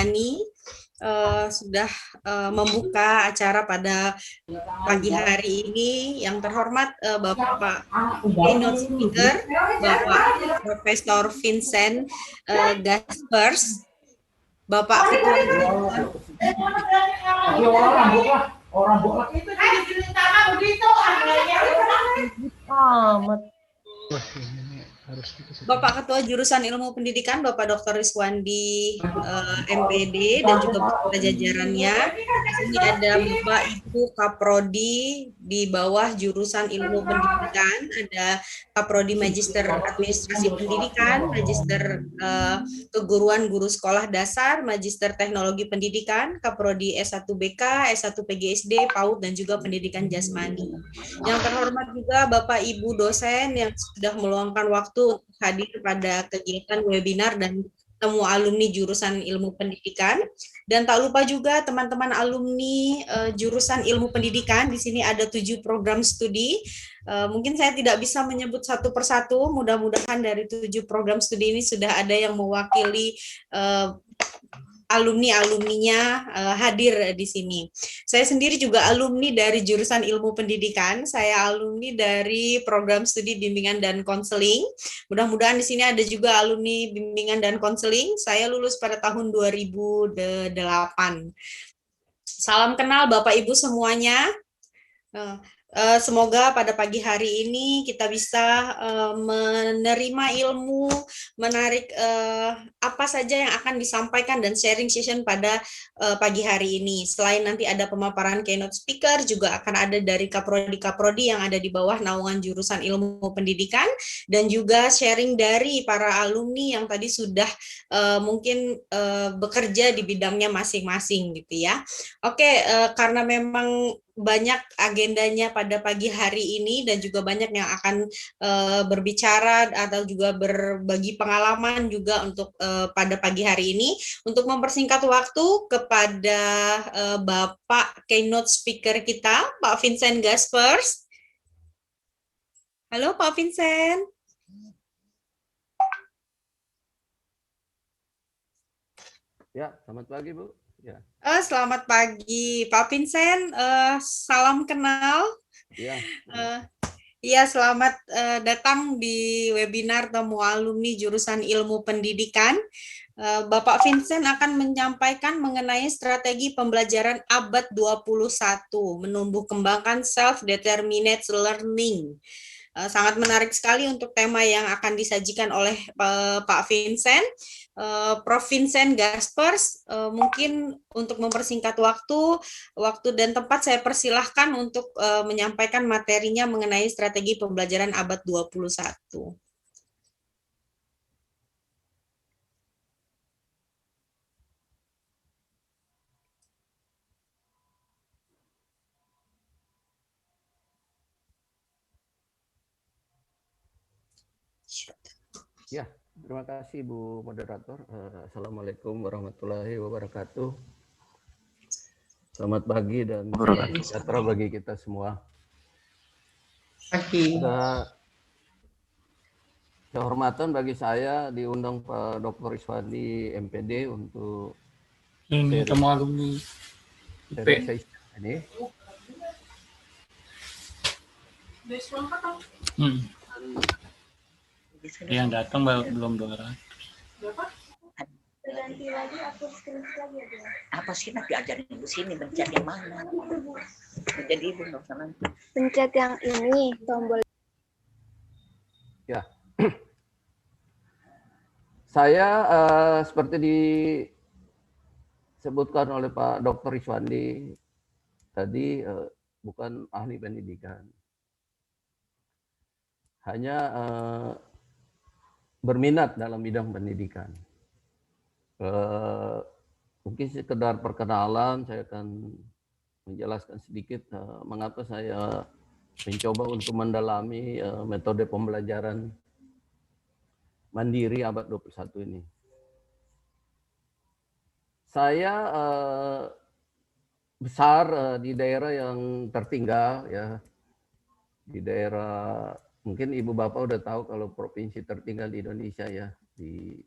Suryani sudah membuka acara pada pagi hari ini. Yang terhormat Bapak keynote speaker, Bapak Profesor Vincent Gaspers, Bapak Ketua Bapak Ketua Jurusan Ilmu Pendidikan, Bapak Dr. Riswandi MPD dan juga beserta jajarannya. Di sini ada Bapak Ibu Kaprodi di bawah Jurusan Ilmu Pendidikan, ada Kaprodi Magister Administrasi Pendidikan, Magister Keguruan Guru Sekolah Dasar, Magister Teknologi Pendidikan, Kaprodi S1BK, S1 PGSD, PAUD, dan juga Pendidikan Jasmani. Yang terhormat juga Bapak Ibu dosen yang sudah meluangkan waktu untuk hadir pada kegiatan webinar dan temu alumni jurusan ilmu pendidikan. Dan tak lupa juga teman-teman alumni jurusan ilmu pendidikan. Di sini ada 7 program studi. Mungkin saya tidak bisa menyebut satu persatu. Mudah-mudahan dari 7 program studi ini sudah ada yang mewakili alumni-alumninya hadir di sini. Saya sendiri juga alumni dari jurusan ilmu pendidikan. Saya alumni dari program studi bimbingan dan konseling. Mudah-mudahan di sini ada juga alumni bimbingan dan konseling. Saya lulus pada tahun 2008. Salam kenal Bapak Ibu semuanya. Semoga pada pagi hari ini kita bisa menerima ilmu, menarik apa saja yang akan disampaikan dan sharing session pada pagi hari ini. Selain nanti ada pemaparan keynote speaker, juga akan ada dari kaprodi-kaprodi yang ada di bawah naungan jurusan ilmu pendidikan, dan juga sharing dari para alumni yang tadi sudah mungkin bekerja di bidangnya masing-masing gitu ya. Oke, karena memang banyak agendanya pada pagi hari ini dan juga banyak yang akan berbicara atau juga berbagi pengalaman juga untuk pada pagi hari ini. Untuk mempersingkat waktu kepada Bapak keynote speaker kita, Pak Vincent Gaspers. Halo Pak Vincent. Ya, selamat pagi Bu. Ya. Selamat pagi Pak Vincent, salam kenal. Ya. Iya, selamat datang di webinar temu alumni jurusan ilmu pendidikan. Bapak Vincent akan menyampaikan mengenai strategi pembelajaran abad 21, menumbuh kembangkan self-determined learning. Sangat menarik sekali untuk tema yang akan disajikan oleh Pak Vincent. Prof. Vincent Gaspers, mungkin untuk mempersingkat waktu dan tempat saya persilahkan untuk menyampaikan materinya mengenai strategi pembelajaran abad 21. Ya, terima kasih Bu Moderator. Assalamualaikum warahmatullahi wabarakatuh. Selamat pagi dan sejahtera bagi kita semua. Pagi. Kehormatan bagi saya diundang Pak Dr. Riswandi MPD untuk ini temu alumni ini. Yang datang belum 200. Ganti lagi aku screenshot lagi ya. Apa sih nak diajarin di sini pencet yang mana? Jadi ibu nggak usah nanti. Pencet yang ini tombol. Ya. Saya seperti disebutkan oleh Pak Dr. Riswandi tadi, bukan ahli pendidikan. Hanya berminat dalam bidang pendidikan. Mungkin sekedar perkenalan, saya akan menjelaskan sedikit mengapa saya mencoba untuk mendalami metode pembelajaran mandiri abad 21 ini. Saya besar di daerah yang tertinggal, ya, di daerah, mungkin Ibu Bapak udah tahu kalau provinsi tertinggal di Indonesia ya, di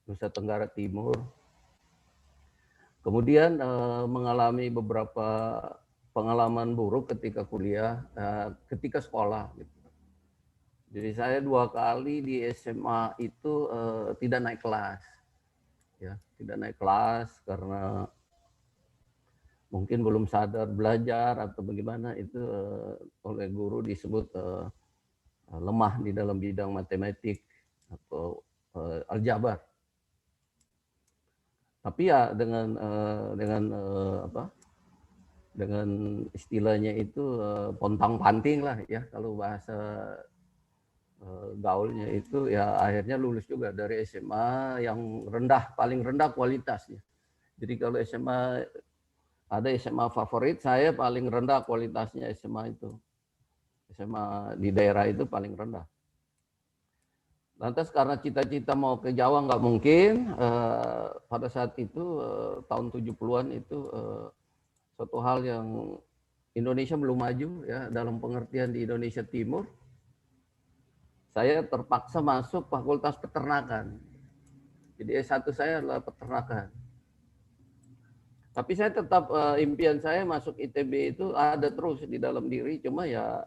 Nusa Tenggara Timur. Kemudian mengalami beberapa pengalaman buruk ketika kuliah, ketika sekolah. Gitu. Jadi saya 2 kali di SMA itu tidak naik kelas, ya, tidak naik kelas karena mungkin belum sadar belajar atau bagaimana itu oleh guru disebut lemah di dalam bidang matematik atau aljabar. Tapi ya dengan dengan istilahnya itu pontang-panting lah ya, kalau bahasa gaulnya itu ya akhirnya lulus juga dari SMA yang rendah, paling rendah kualitasnya. Jadi kalau SMA ada SMA favorit, saya paling rendah kualitasnya SMA itu. SMA di daerah itu paling rendah. Lantas karena cita-cita mau ke Jawa nggak mungkin, pada saat itu tahun 70-an itu suatu hal yang Indonesia belum maju ya dalam pengertian di Indonesia Timur. Saya terpaksa masuk Fakultas Peternakan. Jadi S1 saya adalah peternakan. Tapi saya tetap impian saya masuk ITB itu ada terus di dalam diri, cuma ya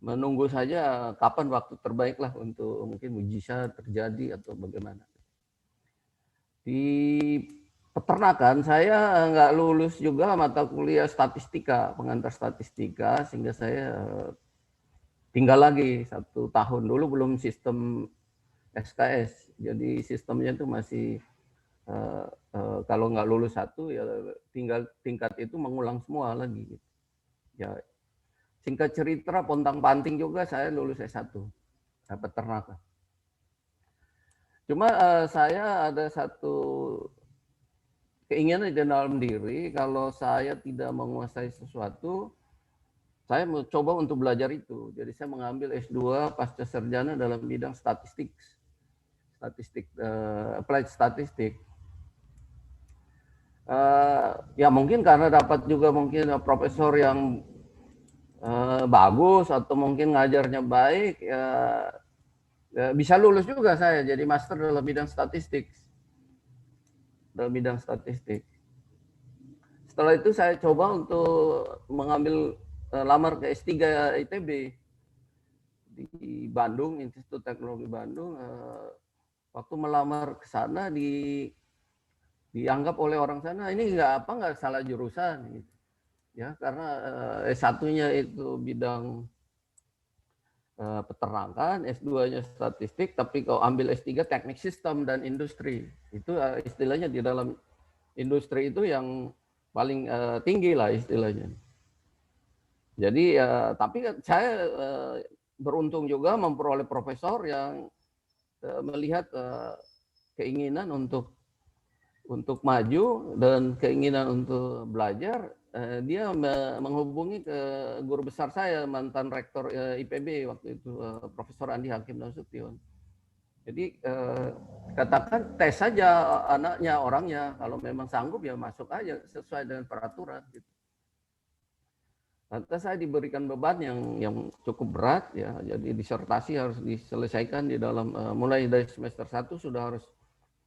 menunggu saja kapan waktu terbaik lah untuk mungkin mujizat terjadi atau bagaimana. Di peternakan saya nggak lulus juga mata kuliah statistika, pengantar statistika, sehingga saya tinggal lagi 1 tahun. Dulu belum sistem SKS, jadi sistemnya itu masih kalau nggak lulus 1 ya tinggal tingkat itu mengulang semua lagi. Ya, singkat cerita, pontang-panting juga saya lulus S1, peternakan. Cuma saya ada satu keinginan di dalam diri, kalau saya tidak menguasai sesuatu, saya mencoba untuk belajar itu. Jadi saya mengambil S2 pasca sarjana dalam bidang statistik, applied statistik. Ya mungkin karena dapat juga mungkin profesor yang bagus atau mungkin ngajarnya baik, ya bisa lulus juga saya jadi master dalam bidang statistik. Setelah itu saya coba untuk mengambil lamar ke S3 ITB di Bandung, Institut Teknologi Bandung. Waktu melamar ke sana dianggap oleh orang sana ini nggak salah jurusan gitu. Ya, karena S1-nya itu bidang peternakan, S2-nya statistik, tapi kalau ambil S3 teknik sistem dan industri. Itu istilahnya di dalam industri itu yang paling tinggi lah istilahnya. Jadi tapi saya beruntung juga memperoleh profesor yang melihat keinginan untuk maju dan keinginan untuk belajar. Dia menghubungi ke guru besar saya, mantan rektor IPB waktu itu, Profesor Andi Hakim Nasution. Jadi katakan tes saja anaknya, orangnya, kalau memang sanggup ya masuk aja sesuai dengan peraturan. Gitu. Lantas saya diberikan beban yang cukup berat ya, jadi disertasi harus diselesaikan di dalam mulai dari semester 1 sudah harus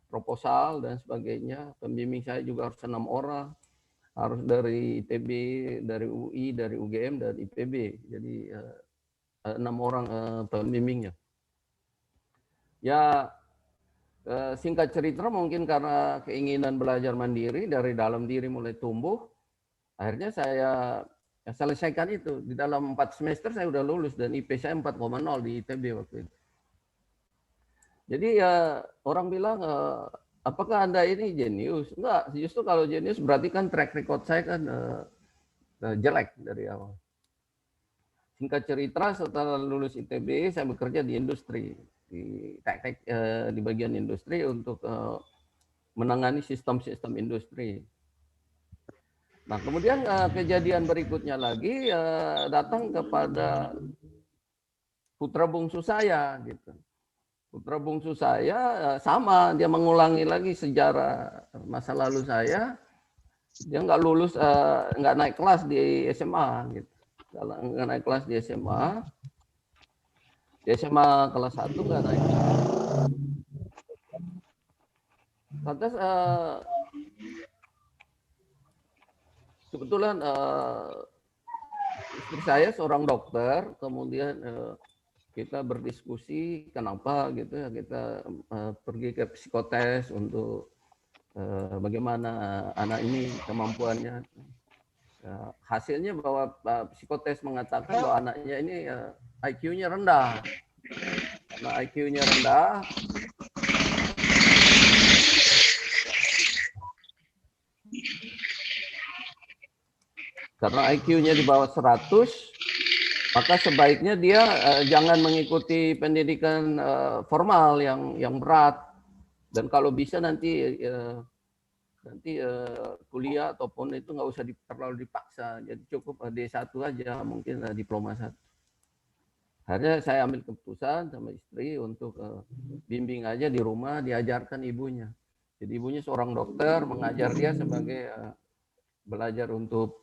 proposal dan sebagainya. Pembimbing saya juga harus 6 orang. Harus dari ITB, dari UI, dari UGM, dan IPB. Jadi 6 orang pembimbingnya. Ya singkat cerita mungkin karena keinginan belajar mandiri dari dalam diri mulai tumbuh, akhirnya saya selesaikan itu. Di dalam 4 semester saya udah lulus dan IP saya 4,0 di ITB waktu itu. Jadi ya orang bilang, apakah Anda ini jenius? Enggak, justru kalau jenius berarti kan track record saya kan jelek dari awal. Singkat cerita, setelah lulus ITB, saya bekerja di industri, di teknik, di bagian industri untuk menangani sistem-sistem industri. Nah, kemudian kejadian berikutnya lagi datang kepada putra bungsu saya, gitu. Putra bungsu saya sama, dia mengulangi lagi sejarah masa lalu saya. Dia nggak lulus, nggak naik kelas di SMA, gitu. Nggak naik kelas di SMA. Di SMA kelas 1 nggak naik kelas. Lantas Kebetulan istri saya seorang dokter, kemudian kita berdiskusi kenapa gitu ya kita pergi ke psikotes untuk bagaimana anak ini kemampuannya. Hasilnya bahwa psikotes mengatakan bahwa anaknya ini IQ-nya rendah. Karena IQ-nya rendah, karena IQ-nya di bawah 100, maka sebaiknya dia jangan mengikuti pendidikan formal yang berat. Dan kalau bisa nanti kuliah ataupun itu nggak usah terlalu dipaksa. Jadi cukup D1 aja, mungkin diploma 1. Akhirnya saya ambil keputusan sama istri untuk bimbing aja di rumah, diajarkan ibunya. Jadi ibunya seorang dokter, mengajar dia sebagai belajar untuk